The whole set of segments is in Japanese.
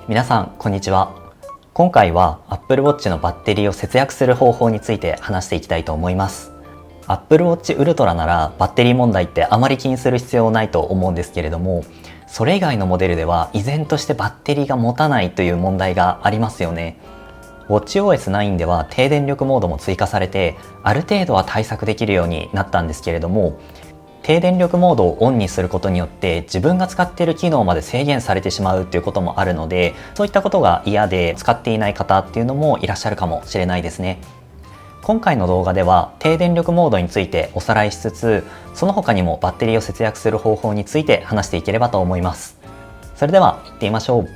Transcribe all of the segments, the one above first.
皆さんこんにちは。今回は Apple Watch のバッテリーを節約する方法について話していきたいと思います。 Apple Watch Ultra ならバッテリー問題ってあまり気にする必要ないと思うんですけれども、それ以外のモデルでは依然としてバッテリーが持たないという問題がありますよね。 WatchOS9 では低電力モードも追加されて、ある程度は対策できるようになったんですけれども、低電力モードをオンにすることによって自分が使っている機能まで制限されてしまうということもあるので、そういったことが嫌で使っていない方っていうのもいらっしゃるかもしれないですね。今回の動画では低電力モードについておさらいしつつ、その他にもバッテリーを節約する方法について話していければと思います。それでは行ってみましょう。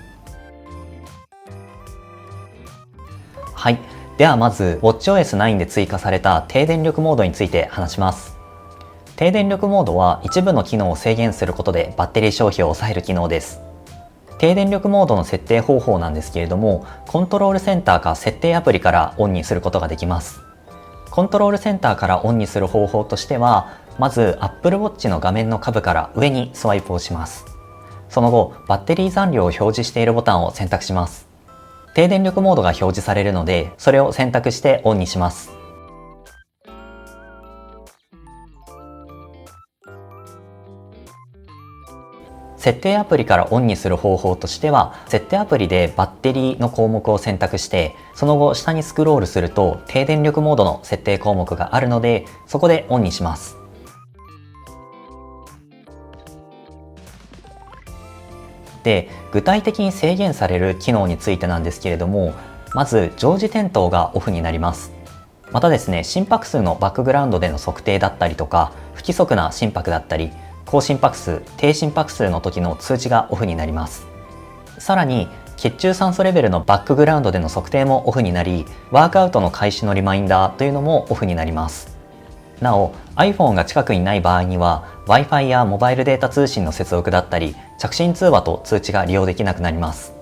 はい、ではまず WatchOS9 で追加された低電力モードについて話します。低電力モードは一部の機能を制限することでバッテリー消費を抑える機能です。低電力モードの設定方法なんですけれども、コントロールセンターか設定アプリからオンにすることができます。コントロールセンターからオンにする方法としては、まず Apple Watch の画面の下部から上にスワイプをします。その後、バッテリー残量を表示しているボタンを選択します。低電力モードが表示されるので、それを選択してオンにします。設定アプリからオンにする方法としては、設定アプリでバッテリーの項目を選択して、その後下にスクロールすると低電力モードの設定項目があるので、そこでオンにします。で、具体的に制限される機能についてなんですけれども、まず常時点灯がオフになります。またですね、心拍数のバックグラウンドでの測定だったりとか、不規則な心拍だったり、高心拍数、低心拍数の時の通知がオフになります。さらに血中酸素レベルのバックグラウンドでの測定もオフになり、ワークアウトの開始のリマインダーというのもオフになります。なお iPhone が近くにない場合には Wi-Fi やモバイルデータ通信の接続だったり、着信通話と通知が利用できなくなります。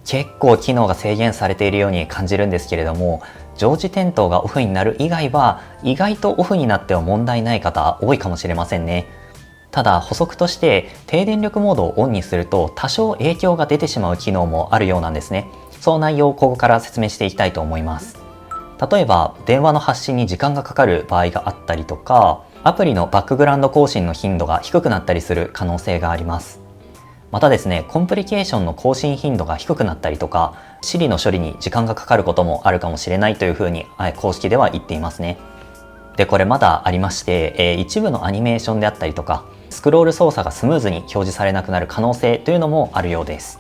結構機能が制限されているように感じるんですけれども、常時点灯がオフになる以外は意外とオフになっては問題ない方多いかもしれませんね。ただ補足として、低電力モードをオンにすると多少影響が出てしまう機能もあるようなんですね。その内容をここから説明していきたいと思います。例えば電話の発信に時間がかかる場合があったりとか、アプリのバックグラウンド更新の頻度が低くなったりする可能性があります。またですね、コンプリケーションの更新頻度が低くなったりとか、Siri の処理に時間がかかることもあるかもしれないというふうに公式では言っていますね。で、これまだありまして、一部のアニメーションであったりとか、スクロール操作がスムーズに表示されなくなる可能性というのもあるようです。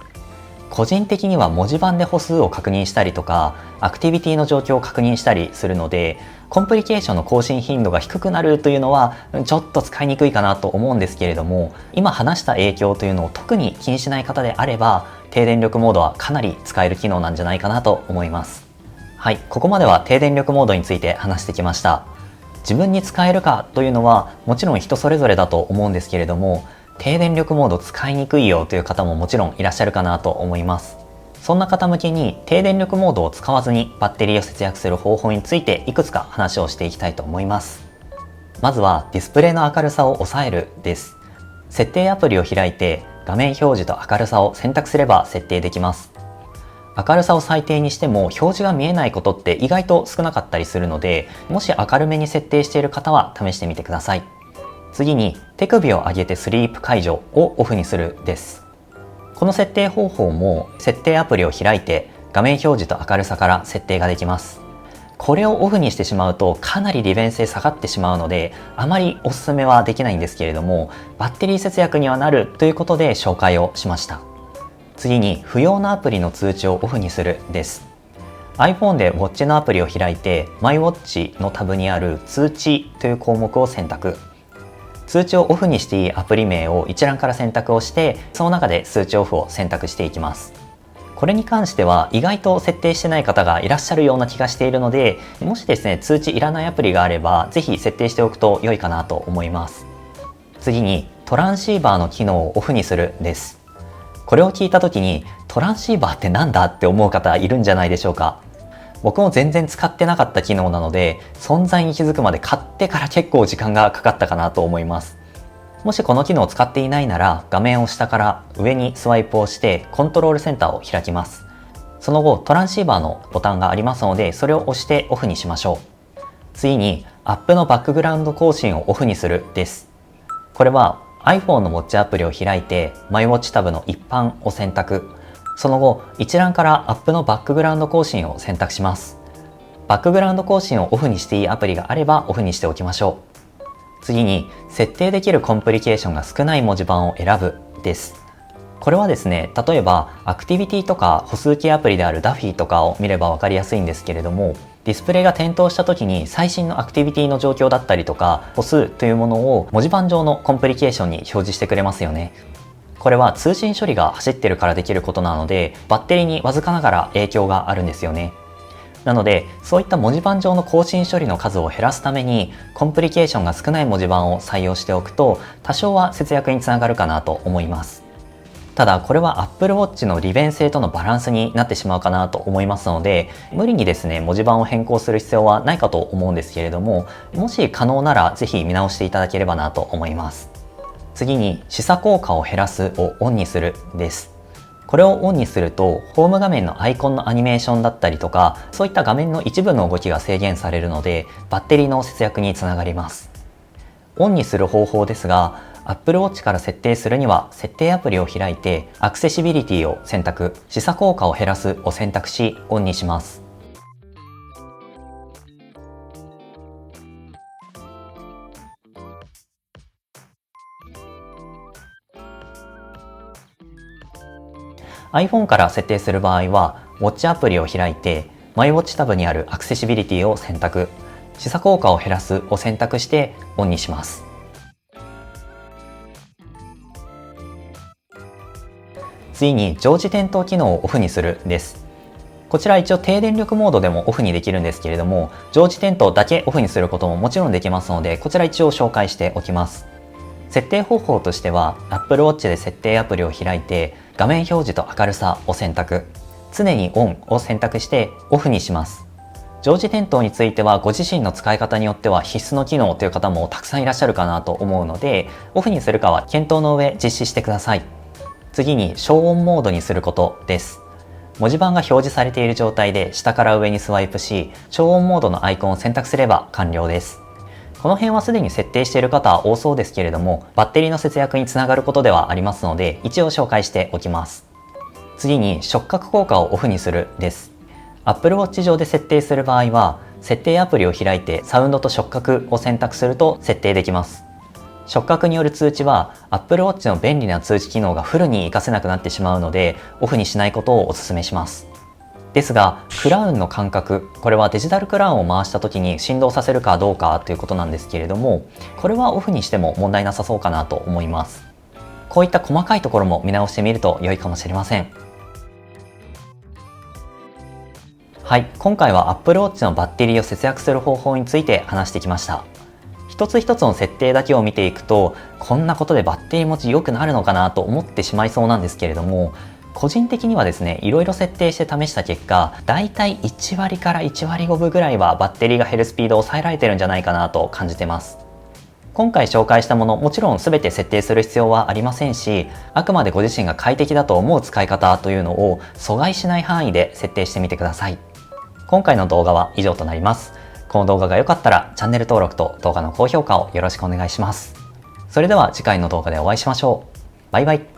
個人的には文字盤で歩数を確認したりとか、アクティビティの状況を確認したりするので、コンプリケーションの更新頻度が低くなるというのはちょっと使いにくいかなと思うんですけれども、今話した影響というのを特に気にしない方であれば、低電力モードはかなり使える機能なんじゃないかなと思います。はい、ここまでは低電力モードについて話してきました。自分に使えるかというのはもちろん人それぞれだと思うんですけれども、低電力モード使いにくいよという方ももちろんいらっしゃるかなと思います。そんな方向けに低電力モードを使わずにバッテリーを節約する方法についていくつか話をしていきたいと思います。まずはディスプレイの明るさを抑えるです。設定アプリを開いて画面表示と明るさを選択すれば設定できます。明るさを最低にしても表示が見えないことって意外と少なかったりするので、もし明るめに設定している方は試してみてください。次に手首を上げてスリープ解除をオフにするです。この設定方法も設定アプリを開いて画面表示と明るさから設定ができます。これをオフにしてしまうとかなり利便性下がってしまうので、あまりおすすめはできないんですけれども、バッテリー節約にはなるということで紹介をしました。次に不要なアプリの通知をオフにするです。 iPhone で Watch のアプリを開いて MyWatch のタブにある通知という項目を選択。通知をオフにしていいアプリ名を一覧から選択をして、その中で通知オフを選択していきます。これに関しては意外と設定してない方がいらっしゃるような気がしているので、もしですね通知いらないアプリがあればぜひ設定しておくと良いかなと思います。次にトランシーバーの機能をオフにするです。これを聞いた時にトランシーバーってなんだって思う方いるんじゃないでしょうか。僕も全然使ってなかった機能なので、存在に気づくまで買ってから結構時間がかかったかなと思います。もしこの機能を使っていないなら、画面を下から上にスワイプをしてコントロールセンターを開きます。その後、トランシーバーのボタンがありますので、それを押してオフにしましょう。次に、アップのバックグラウンド更新をオフにするです。これは iPhone のウォッチアプリを開いて、マイウォッチタブの一般を選択。その後、一覧からアップのバックグラウンド更新を選択します。バックグラウンド更新をオフにしていいアプリがあればオフにしておきましょう。次に、設定できるコンプリケーションが少ない文字盤を選ぶです。これはですね、例えばアクティビティとか歩数計アプリであるダフィーとかを見れば分かりやすいんですけれども、ディスプレイが点灯した時に最新のアクティビティの状況だったりとか歩数というものを文字盤上のコンプリケーションに表示してくれますよね。これは通信処理が走ってるからできることなので、バッテリーにわずかながら影響があるんですよね。なので、そういった文字盤上の更新処理の数を減らすために、コンプリケーションが少ない文字盤を採用しておくと、多少は節約につながるかなと思います。ただ、これは Apple Watch の利便性とのバランスになってしまうかなと思いますので、無理にですね、文字盤を変更する必要はないかと思うんですけれども、もし可能ならぜひ見直していただければなと思います。次に、視差効果を減らすをオンにするです。これをオンにすると、ホーム画面のアイコンのアニメーションだったりとか、そういった画面の一部の動きが制限されるので、バッテリーの節約につながります。オンにする方法ですが、Apple Watch から設定するには、設定アプリを開いて、アクセシビリティを選択、視差効果を減らすを選択し、オンにします。iPhone から設定する場合は、ウォッチアプリを開いて、マイウォッチタブにあるアクセシビリティを選択、視差効果を減らすを選択してオンにします。次に、常時点灯機能をオフにするです。こちら一応低電力モードでもオフにできるんですけれども、常時点灯だけオフにすることももちろんできますので、こちら一応紹介しておきます。設定方法としては、Apple Watch で設定アプリを開いて、画面表示と明るさを選択、常にオンを選択してオフにします。常時点灯についてはご自身の使い方によっては必須の機能という方もたくさんいらっしゃるかなと思うので、オフにするかは検討の上実施してください。次に、消音モードにすることです。文字盤が表示されている状態で下から上にスワイプし、消音モードのアイコンを選択すれば完了です。この辺はすでに設定している方は多そうですけれども、バッテリーの節約につながることではありますので、一応紹介しておきます。次に、触覚効果をオフにするです。Apple Watch 上で設定する場合は、設定アプリを開いてサウンドと触覚を選択すると設定できます。触覚による通知は Apple Watch の便利な通知機能がフルに活かせなくなってしまうので、オフにしないことをお勧めします。ですが、クラウンの感覚、これはデジタルクラウンを回した時に振動させるかどうかということなんですけれども、これはオフにしても問題なさそうかなと思います。こういった細かいところも見直してみると良いかもしれません。はい、今回は Apple Watch のバッテリーを節約する方法について話してきました。一つ一つの設定だけを見ていくと、こんなことでバッテリー持ち良くなるのかなと思ってしまいそうなんですけれども、個人的にはですね、いろいろ設定して試した結果、だいたい1割から1割5分ぐらいはバッテリーが減るスピードを抑えられてるんじゃないかなと感じてます。今回紹介したもの、もちろん全て設定する必要はありませんし、あくまでご自身が快適だと思う使い方というのを阻害しない範囲で設定してみてください。今回の動画は以上となります。この動画が良かったらチャンネル登録と動画の高評価をよろしくお願いします。それでは次回の動画でお会いしましょう。バイバイ。